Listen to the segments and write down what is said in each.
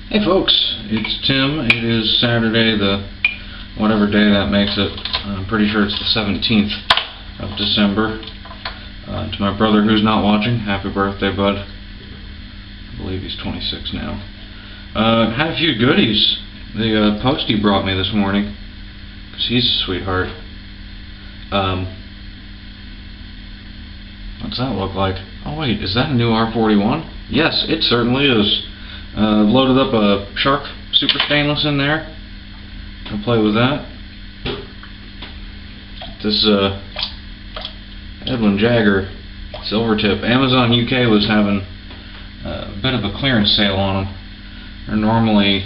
Hey folks, it's Tim. It is Saturday, the whatever day that makes it. I'm pretty sure it's the 17th of December. To my brother who's not watching, happy birthday, bud. I believe he's 26 now. Had a few goodies. The postie brought me this morning, because he's a sweetheart. What's that look like? Oh wait, is that a new R41? Yes, it certainly is. Loaded up a Shark Super Stainless in there. I'll play with that. This Edwin Jagger Silvertip. Amazon UK was having a bit of a clearance sale on them. They're normally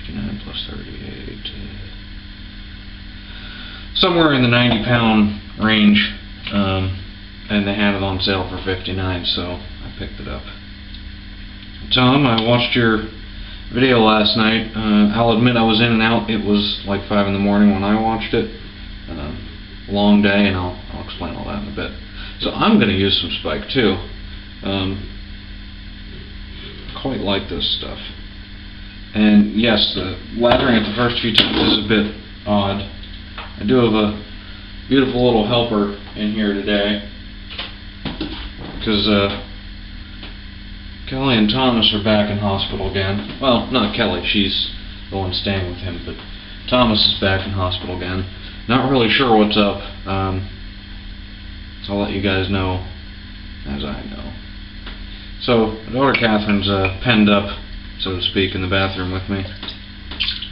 59 plus 38, somewhere in the 90-pound range, and they had it on sale for 59, so I picked it up. Tom, I watched your video last night. I'll admit I was in and out. It was like 5 in the morning when I watched it. Long day, and I'll explain all that in a bit. So I'm going to use some Speick too. Quite like this stuff. And yes, the lathering at the first few times is a bit odd. I do have a beautiful little helper in here today, because Kelly and Thomas are back in hospital again. Well, not Kelly, she's the one staying with him, but Thomas is back in hospital again. Not really sure what's up, so I'll let you guys know as I know. So, my daughter Catherine's penned up, so to speak, in the bathroom with me.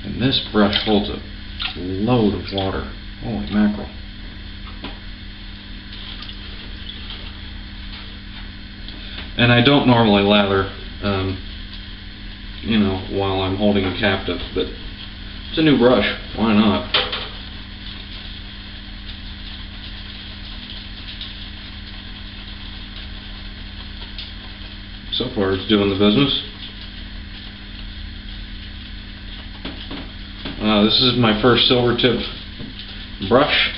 And this brush holds a load of water. Holy mackerel. And I don't normally lather, you know, while I'm holding a captive, but it's a new brush. Why not? So far, it's doing the business. This is my first Silvertip brush.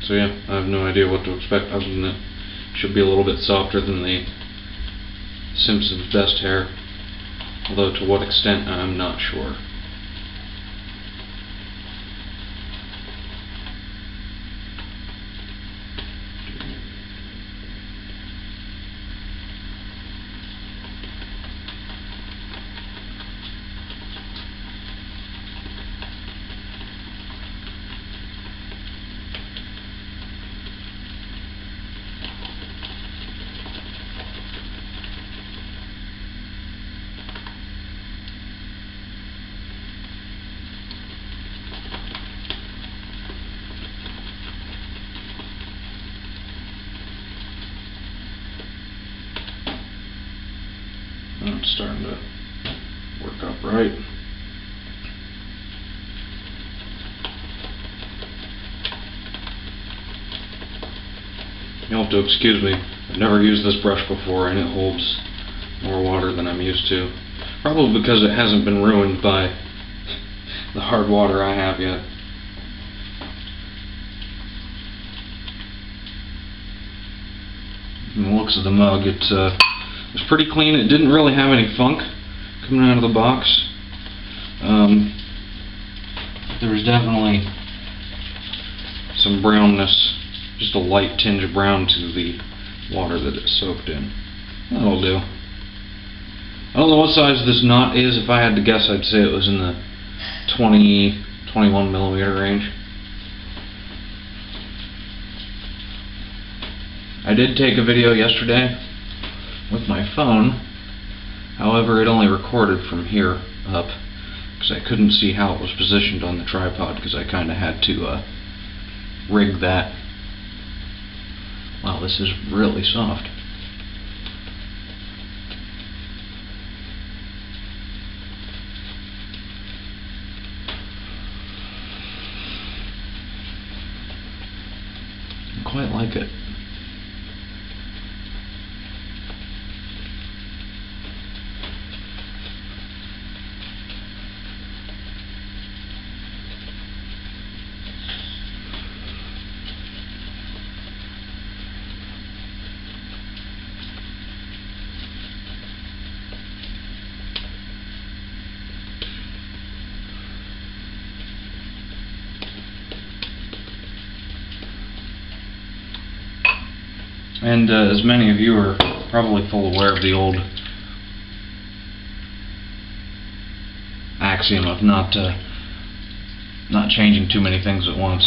So yeah, I have no idea what to expect other than it should be a little bit softer than the Simpsons Best hair, although to what extent I'm not sure. It's starting to work up right. You'll have to excuse me. I've never used this brush before, and it holds more water than I'm used to. Probably because it hasn't been ruined by the hard water I have yet. From the looks of the mug, it's pretty clean. It didn't really have any funk coming out of the box. There was definitely some brownness, just a light tinge of brown to the water that it soaked in. That'll do. I don't know what size this knot is. If I had to guess, I'd say it was in the 21 millimeter range. I did take a video yesterday with my phone, however it only recorded from here up, because I couldn't see how it was positioned on the tripod, because I kind of had to rig that. Wow, this is really soft. I quite like it. And as many of you are probably full aware of the old axiom of not changing too many things at once.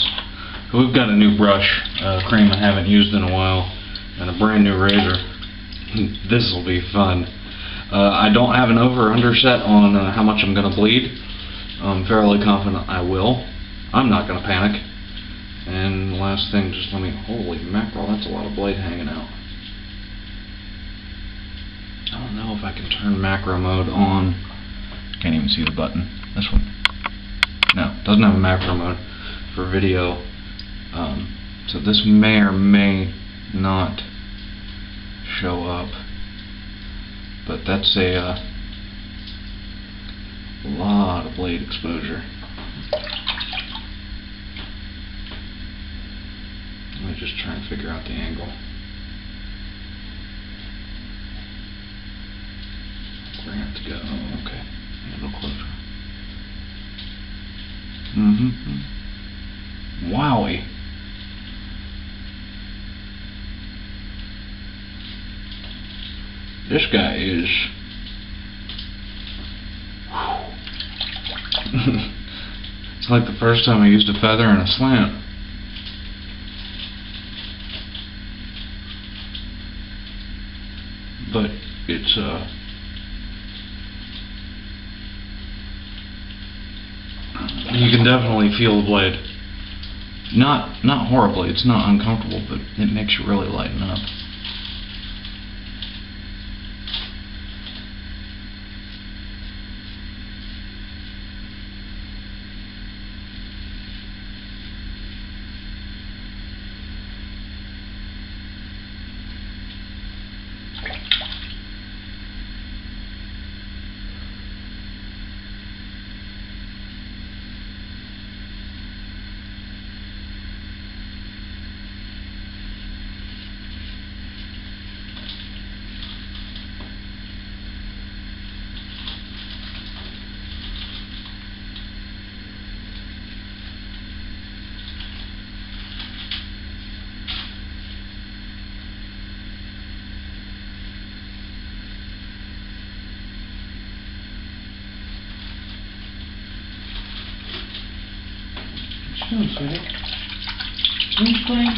We've got a new brush, cream I haven't used in a while, and a brand new razor. This will be fun. I don't have an over or under set on how much I'm going to bleed. I'm fairly confident I will. I'm not going to panic. And last thing, just let me, holy mackerel, that's a lot of blade hanging out. I don't know if I can turn macro mode on. Can't even see the button. This one. No, doesn't have a macro mode for video. So this may or may not show up. But that's a lot of blade exposure. Let me just try and figure out the angle. We're going to have to go, oh, okay, a little closer. Wowie. This guy is... It's like the first time I used a feather and a slant. But it's you can definitely feel the blade. Not horribly, it's not uncomfortable, but it makes you really lighten up. Come on, sweetie. You just playing?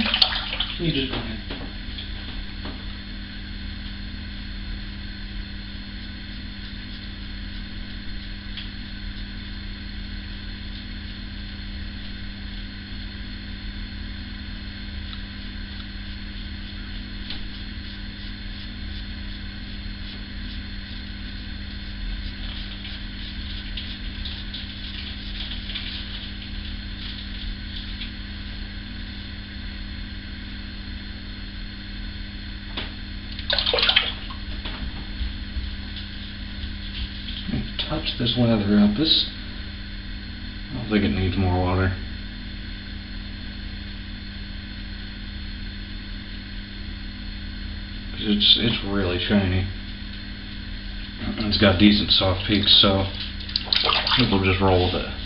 You just playing. Touch this lather up. This, I don't think it needs more water. It's really shiny. It's got decent soft peaks, so I think we'll just roll with it.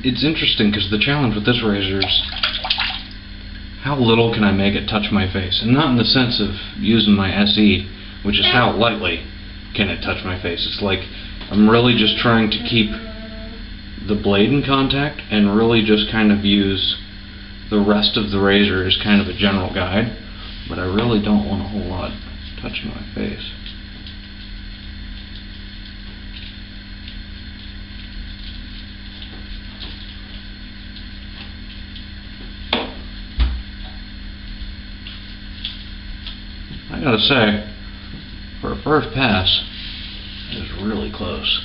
It's interesting because the challenge with this razor is how little can I make it touch my face, and not in the sense of using my SE, which is how lightly can it touch my face. It's like I'm really just trying to keep the blade in contact and really just kind of use the rest of the razor as kind of a general guide, but I really don't want a whole lot touching my face. I gotta say, for a first pass, it was really close.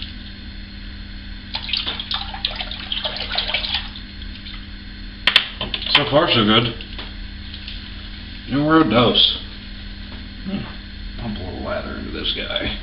So far, so good. Numero dos. Pump a little lather into this guy.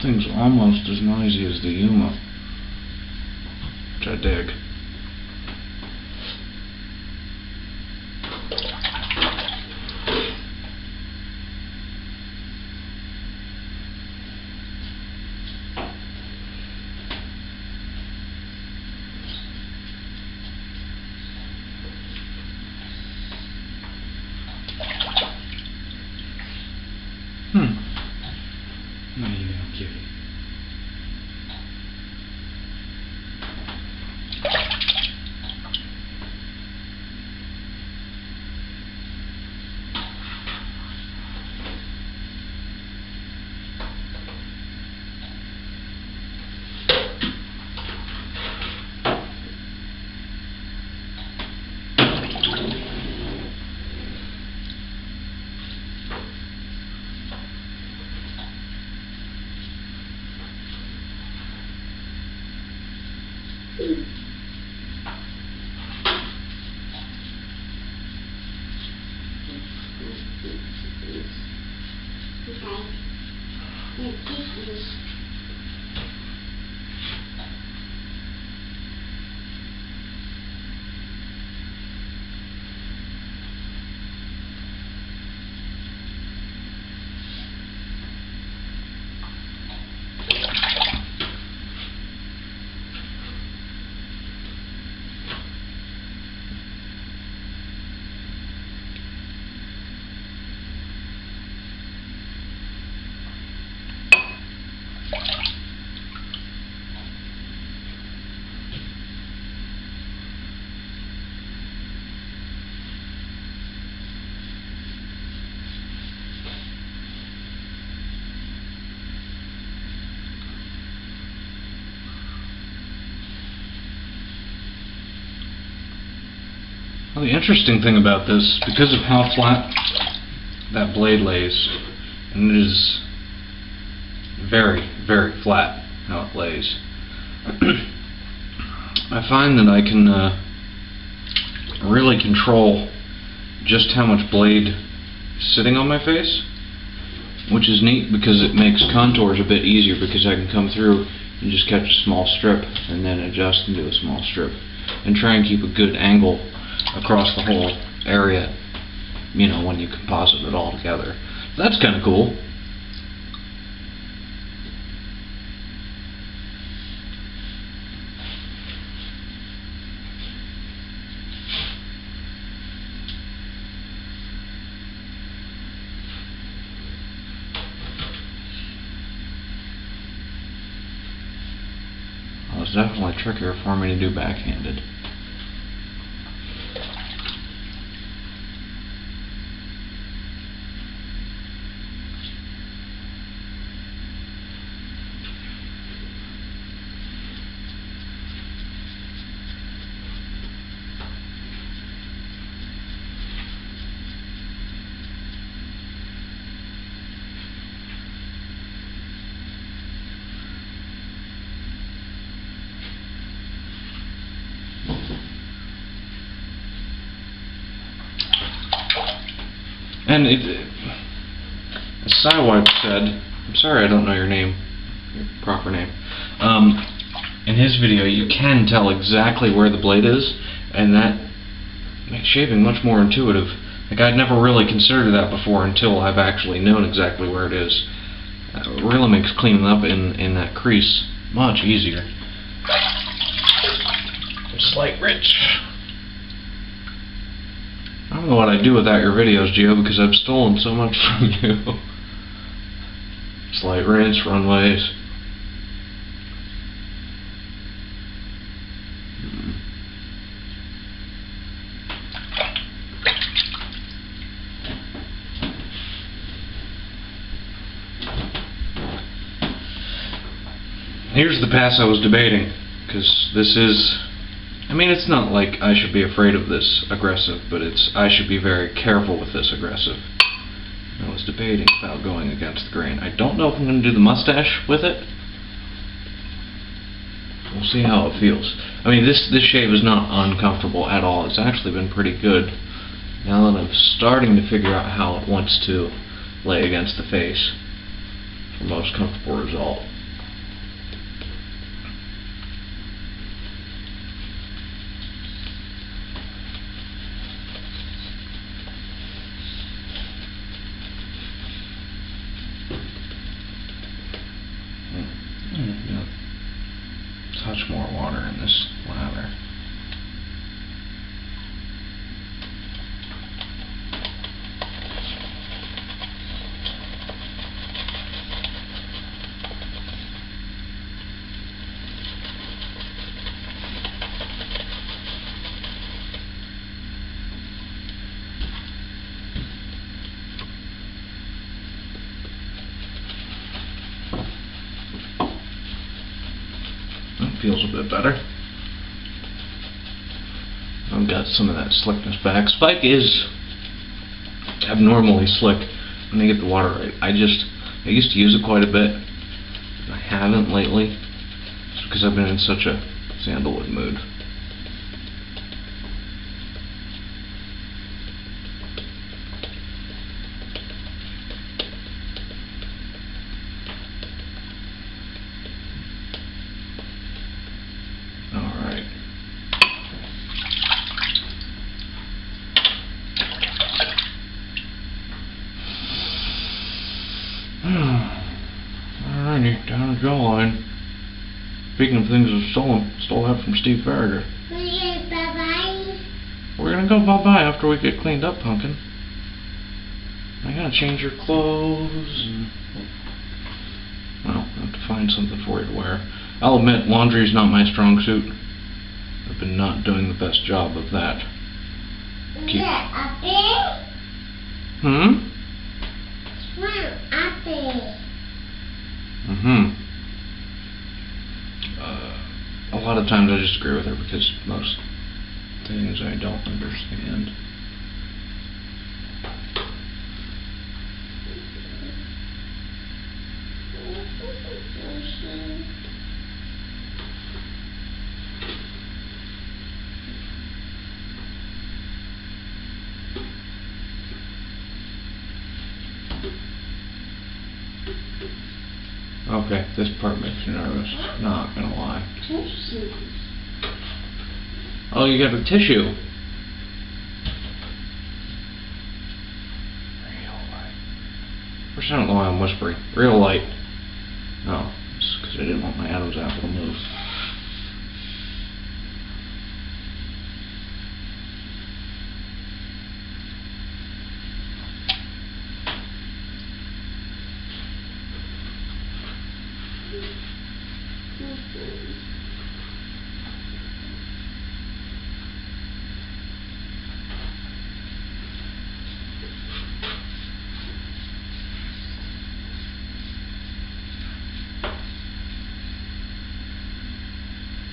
Thing's almost as noisy as the Yuma, which I dig. No, you don't, kitty. Well, the interesting thing about this, because of how flat that blade lays, and it is very, very flat how it lays, I find that I can really control just how much blade is sitting on my face, which is neat because it makes contours a bit easier, because I can come through and just catch a small strip and then adjust into a small strip and try and keep a good angle across the whole area, you know, when you composite it all together. That's kind of cool. Well, it's definitely trickier for me to do backhanded. And as Sidewipe said, I'm sorry I don't know your name, your proper name. In his video, you can tell exactly where the blade is, and that makes shaving much more intuitive. Like, I'd never really considered that before until I've actually known exactly where it is. It really makes cleaning up in that crease much easier. Slight rinse. I don't know what I'd do without your videos, Gio, because I've stolen so much from you. Slight rinse, runways. Here's the pass I was debating, because this is, I mean, it's not like I should be afraid of this aggressive, but it's, I should be very careful with this aggressive. I was debating about going against the grain. I don't know if I'm going to do the mustache with it. We'll see how it feels. I mean, this shave is not uncomfortable at all. It's actually been pretty good. Now that I'm starting to figure out how it wants to lay against the face. for most comfortable result. Touch more water in this lather. Feels a bit better. I've got some of that slickness back. Speick is abnormally slick when they get the water right. I used to use it quite a bit. I haven't lately. It's because I've been in such a sandalwood mood. Alrighty, down the jawline. Speaking of things I've stolen, stole that from Steve Farragher. Bye-bye. We're gonna go bye-bye after we get cleaned up, Pumpkin. I gotta change your clothes and... well, I have to find something for you to wear. I'll admit, laundry's not my strong suit. I've been not doing the best job of that. Hmm? A lot of times I just agree with her because most things I don't understand. Okay, this part makes me nervous. Not gonna lie. Tissues. Oh, you got a tissue. Real light. First, I don't know why I'm whispering. Real light. No, it's because I didn't want my Adam's apple to move.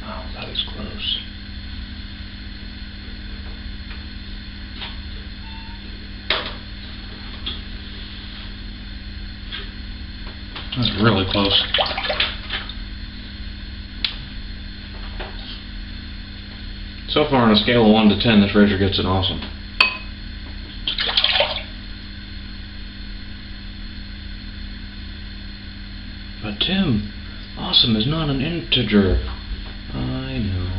Oh, that is close. That's really close. So far on a scale of 1 to 10, this razor gets an awesome. But Tim, awesome is not an integer. I know.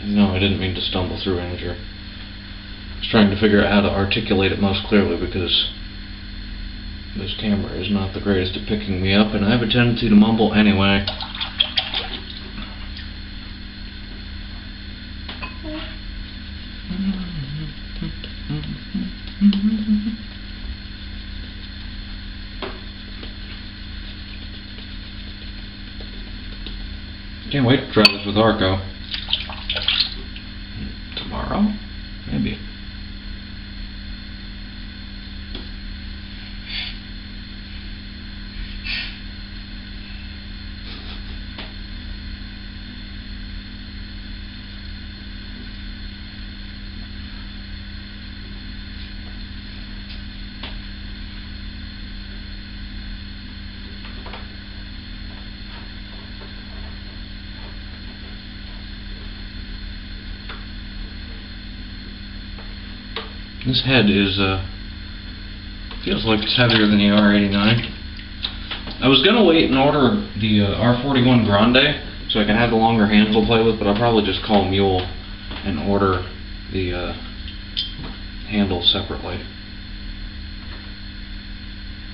No, I didn't mean to stumble through integer. I was trying to figure out how to articulate it most clearly because this camera is not the greatest at picking me up, and I have a tendency to mumble anyway. Can't wait to try this with Arco. Tomorrow? Maybe. This head is, feels like it's heavier than the R89. I was gonna wait and order the R41 Grande so I can have the longer handle to play with, but I'll probably just call Muhle and order the handle separately.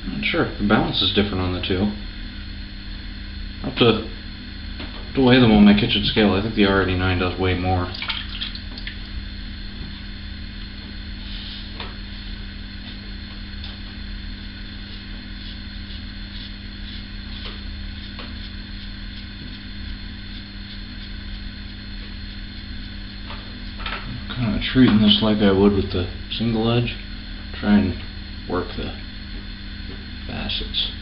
I'm not sure. The balance is different on the two. I'll have to weigh them on my kitchen scale. I think the R89 does way more. Kind of treating this like I would with the single edge. Try and work the facets.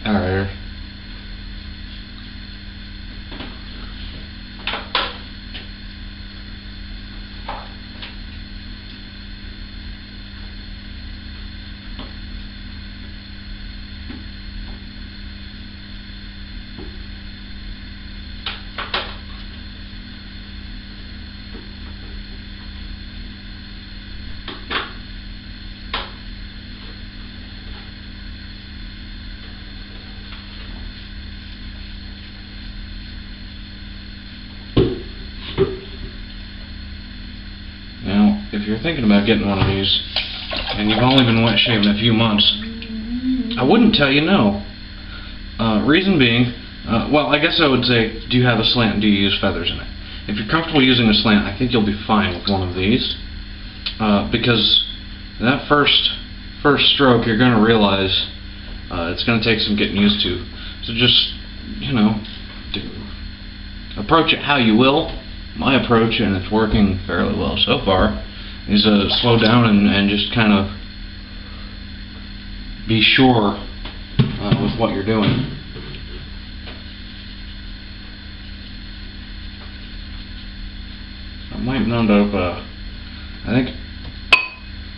Alright. Now, if you're thinking about getting one of these, and you've only been wet shaving a few months, I wouldn't tell you no. Reason being, well, I guess I would say, do you have a slant and do you use feathers in it? If you're comfortable using a slant, I think you'll be fine with one of these, because that first stroke, you're going to realize it's going to take some getting used to. So just, you know, approach it how you will. My approach, and it's working fairly well so far, is slow down and just kind of be sure with what you're doing. I might end up, I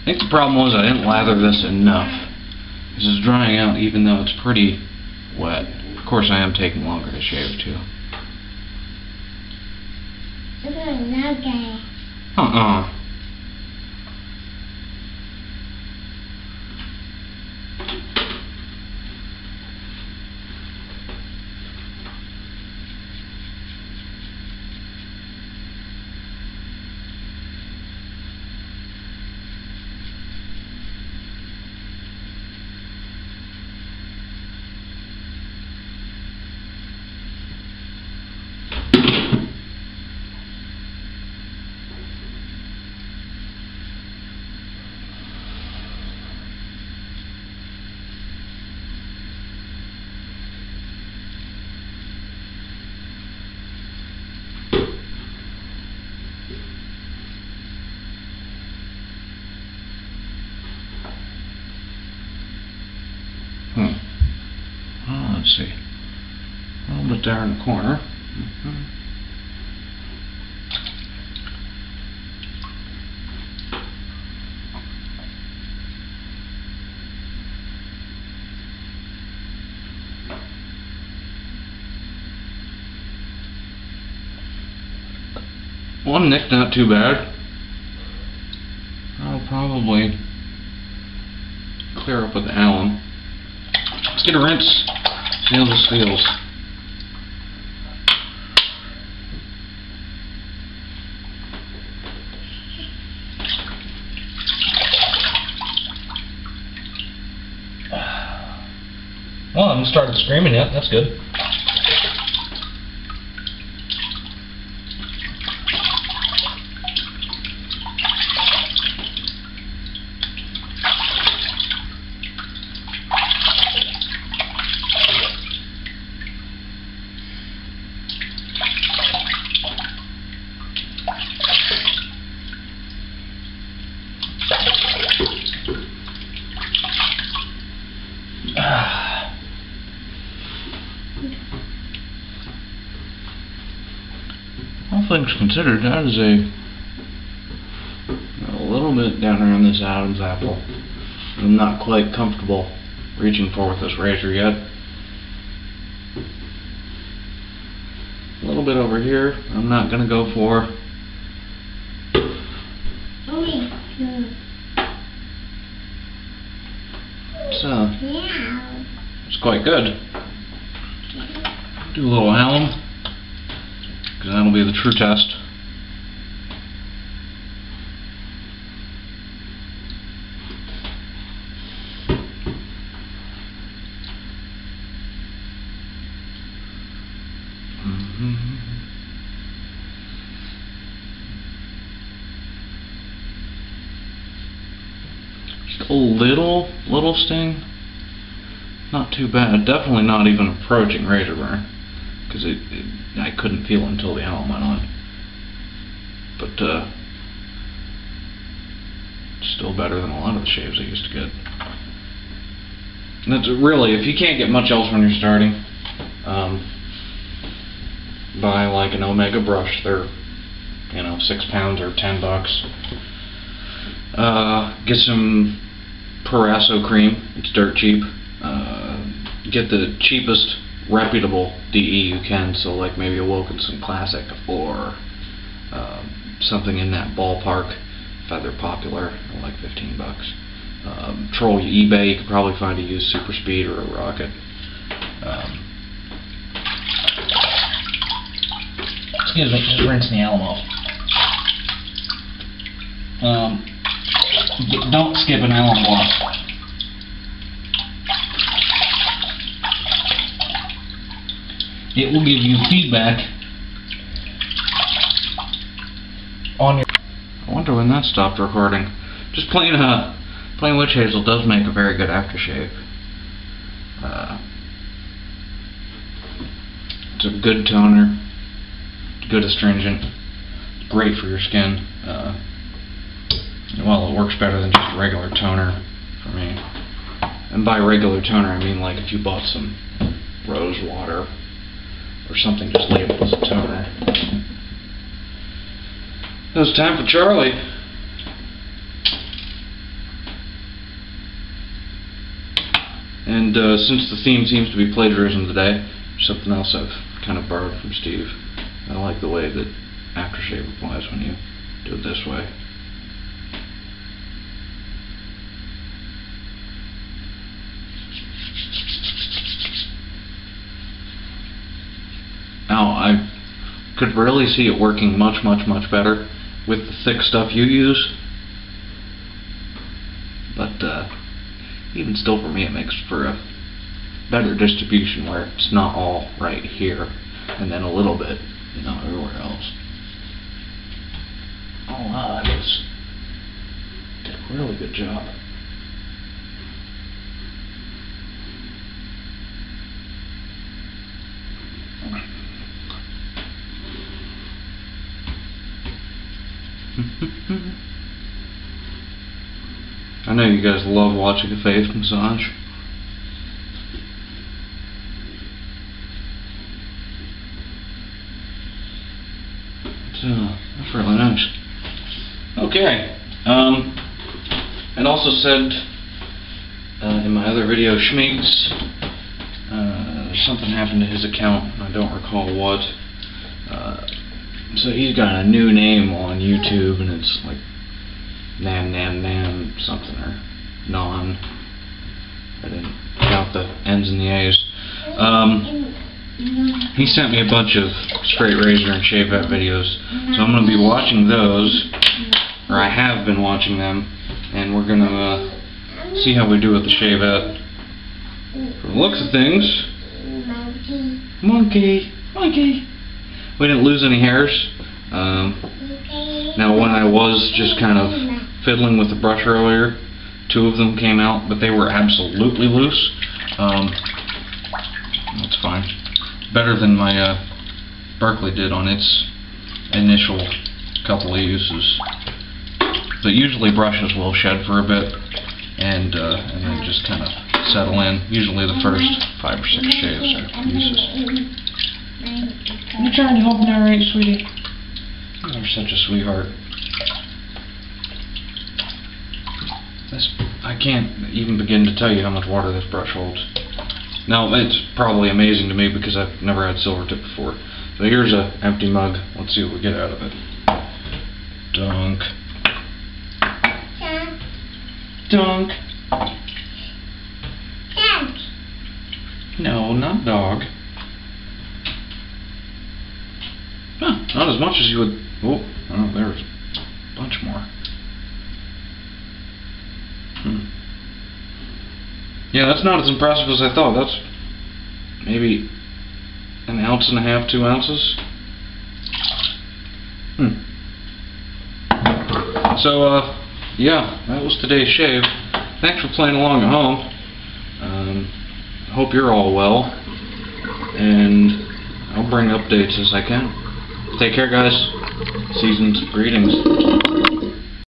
think the problem was I didn't lather this enough. This is drying out even though it's pretty wet. Of course I am taking longer to shave too. Oh, let's see. A little bit there in the corner. One nick, not too bad. I'll probably clear up with alum. Let's get a rinse, see how this feels. Well, I haven't started screaming yet, that's good. all things considered, that is a little bit down around this Adam's apple. I'm not quite comfortable reaching for with this razor yet. A little bit over here, I'm not going to go for. It's quite good. Do a little alum, because that'll be the true test. Just a little sting. Not too bad. Definitely not even approaching razor burn, because I couldn't feel it until the alum went on. But still better than a lot of the shaves I used to get. And that's really, if you can't get much else when you're starting, buy like an Omega brush. They're, you know, 6 pounds or $10. Get some Perasso cream. It's dirt cheap. Get the cheapest reputable DE you can, so like maybe a Wilkinson Classic or something in that ballpark. Feather Popular, like $15. Troll eBay, you could probably find a used Super Speed or a Rocket. Excuse me, just rinse the alum off. Don't skip an alum wash. It will give you feedback on your. I wonder when that stopped recording. Just plain witch hazel does make a very good aftershave. It's a good toner, good astringent, great for your skin. Well, it works better than just a regular toner for me. And by regular toner, I mean like if you bought some rose water or something just labeled as a toner. It was time for Charlie. And since the theme seems to be plagiarism today, something else I've kind of borrowed from Steve. I like the way that aftershave applies when you do it this way. Now, I could really see it working much better with the thick stuff you use, but even still, for me, it makes for a better distribution where it's not all right here and then a little bit, you know, everywhere else. Oh wow, that did a really good job. I know you guys love watching a face massage. That's really nice. Okay. It also said in my other video, Schmeeks, something happened to his account. I don't recall what. So he's got a new name on YouTube, and it's like Nan something, or Non. I didn't count the N's and the A's. He sent me a bunch of straight razor and shave vet videos, so I'm going to be watching those, or I have been watching them, and we're going to see how we do with the shave vet. From the looks of things, monkey. We didn't lose any hairs. Now, when I was just kind of fiddling with the brush earlier, 2 of them came out, but they were absolutely loose. That's fine. Better than my Berkeley did on its initial couple of uses. But usually brushes will shed for a bit, and then just kind of settle in. Usually the first 5 or 6 shaves or uses. You trying to help narrate, sweetie? You're such a sweetheart. I can't even begin to tell you how much water this brush holds. Now, it's probably amazing to me because I've never had Silvertip before. So here's an empty mug. Let's see what we get out of it. Dunk. Dunk. No, not dog. Huh, not as much as you would... Oh, there's a bunch more. Yeah, that's not as impressive as I thought. That's maybe 1.5 ounces, 2 ounces. So, yeah, that was today's shave. Thanks for playing along at home. Hope you're all well, and I'll bring updates as I can. Take care, guys. Season's greetings.